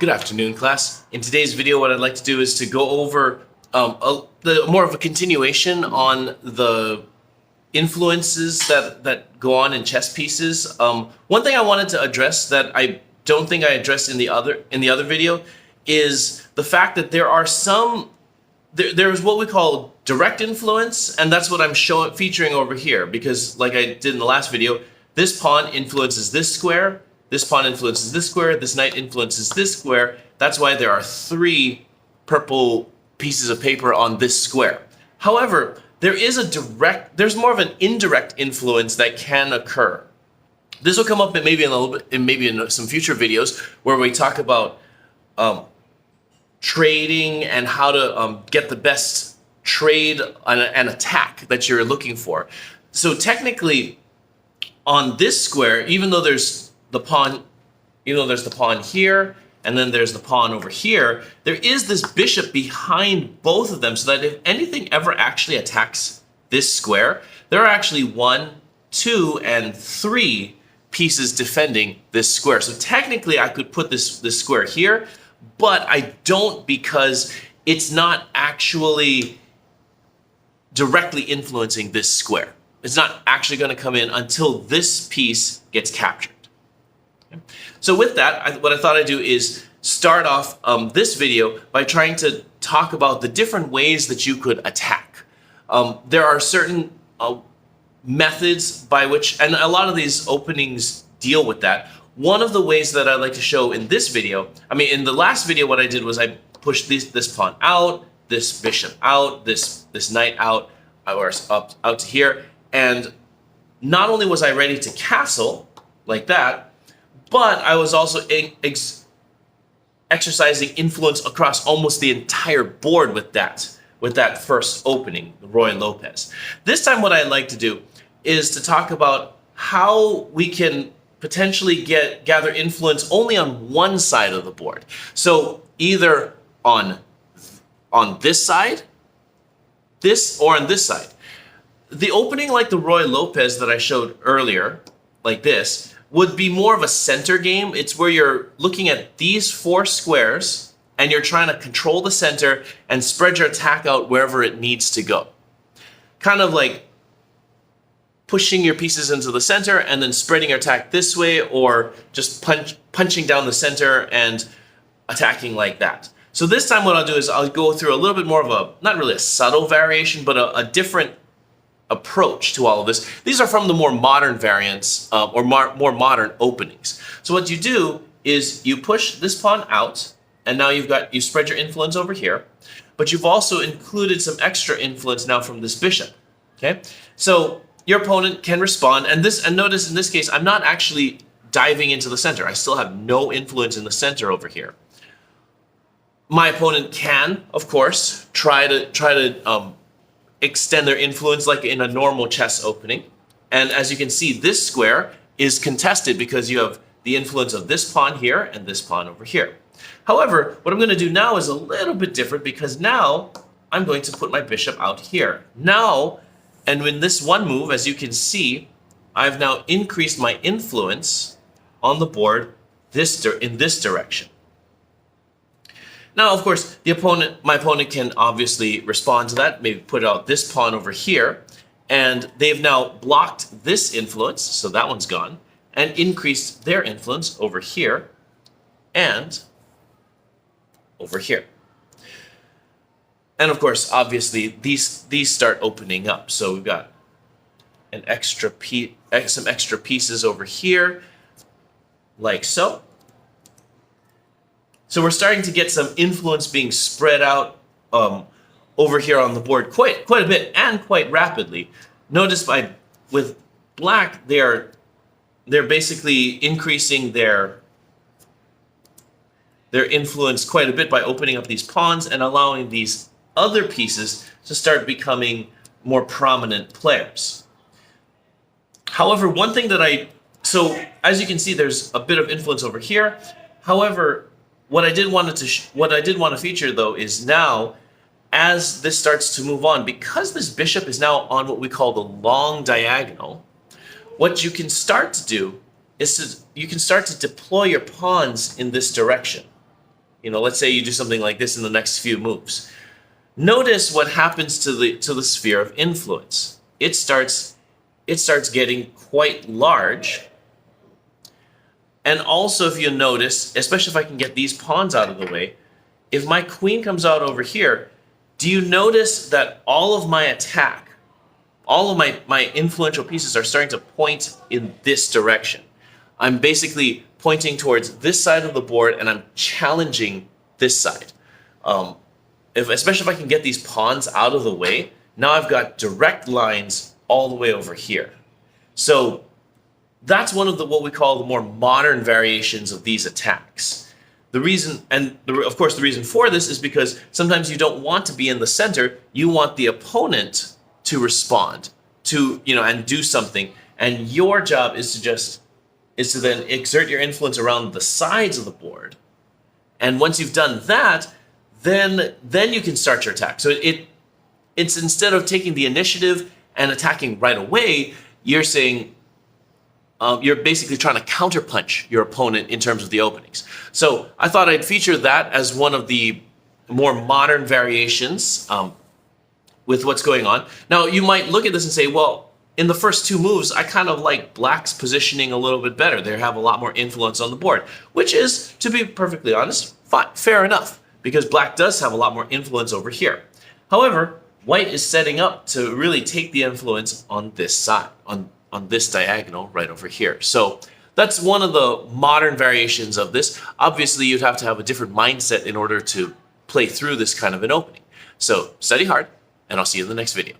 Good afternoon, class. In today's video, what I'd like to do is to go over more of a continuation on the influences that go on in chess pieces. One thing I wanted to address that I don't think I addressed in the other video is the fact that there are there's what we call direct influence, and that's what I'm featuring over here, because like I did in the last video, this pawn influences this square, this pawn influences this square, this knight influences this square. That's why there are 3 purple pieces of paper on this square. However, there's more of an indirect influence that can occur. This will come up maybe in some future videos where we talk about trading and how to get the best trade and attack that you're looking for. So technically, on this square, even though there's the pawn here, and then there's the pawn over here, there is this bishop behind both of them, so that if anything ever actually attacks this square, there are actually 1, 2, and 3 pieces defending this square. So technically, I could put this square here, but I don't, because it's not actually directly influencing this square. It's not actually going to come in until this piece gets captured. Okay. So with that, what I thought I'd do is start off this video by trying to talk about the different ways that you could attack. There are certain methods by which, and a lot of these openings deal with that. One of the ways that I'd like to show in this video, in the last video, what I did was I pushed this pawn out, this bishop out, this knight out, or out to here, and not only was I ready to castle like that, but I was also exercising influence across almost the entire board with that first opening, the Roy Lopez. This time what I'd like to do is to talk about how we can potentially gather influence only on one side of the board. So either on this side, or on this side. The opening like the Roy Lopez that I showed earlier, like this, would be more of a center game. It's where you're looking at these 4 squares and you're trying to control the center and spread your attack out wherever it needs to go. Kind of like pushing your pieces into the center and then spreading your attack this way, or just punching down the center and attacking like that. So this time what I'll do is I'll go through a little bit more of not really a subtle variation, but a different approach to all of this. These are from the more modern variants or more modern openings. So what you do is you push this pawn out, and now you spread your influence over here, but you've also included some extra influence now from this bishop. Okay, so your opponent can respond, and notice in this case I'm not actually diving into the center. I still have no influence in the center over here. My opponent can, of course, try to extend their influence like in a normal chess opening. And as you can see, this square is contested because you have the influence of this pawn here and this pawn over here. However, what I'm going to do now is a little bit different, because now I'm going to put my bishop out here. Now, and in this one move, as you can see, I've now increased my influence on the board in this direction. Now, of course, my opponent can obviously respond to that, maybe put out this pawn over here, and they've now blocked this influence, so that one's gone, and increased their influence over here and over here. And of course, obviously, these start opening up. So we've got some extra pieces over here, like so. So we're starting to get some influence being spread out over here on the board quite a bit and quite rapidly. Notice with black, they're basically increasing their influence quite a bit by opening up these pawns and allowing these other pieces to start becoming more prominent players. However, one thing so as you can see, there's a bit of influence over here. However, what I did want to feature though is now, as this starts to move on, because this bishop is now on what we call the long diagonal, what you can start to do is you can start to deploy your pawns in this direction. let's say you do something like this in the next few moves. Notice what happens to the sphere of influence. It starts getting quite large. And also, if you notice, especially if I can get these pawns out of the way, if my queen comes out over here, do you notice that all of my attack, all of my influential pieces are starting to point in this direction? I'm basically pointing towards this side of the board, and I'm challenging this side. Especially if I can get these pawns out of the way, now I've got direct lines all the way over here. So that's one of what we call the more modern variations of these attacks. The reason, of course, the reason for this is because sometimes you don't want to be in the center. You want the opponent to respond and do something. And your job is to then exert your influence around the sides of the board. And once you've done that, then you can start your attack. So it's instead of taking the initiative and attacking right away, you're saying, you're basically trying to counterpunch your opponent in terms of the openings. So I thought I'd feature that as one of the more modern variations with what's going on. Now, you might look at this and say, well, in the first two moves, I kind of like black's positioning a little bit better. They have a lot more influence on the board, which is, to be perfectly honest, fine, fair enough, because black does have a lot more influence over here. However, white is setting up to really take the influence on this side, on this diagonal right over here. So that's one of the modern variations of this. Obviously, you'd have to have a different mindset in order to play through this kind of an opening. So study hard, and I'll see you in the next video.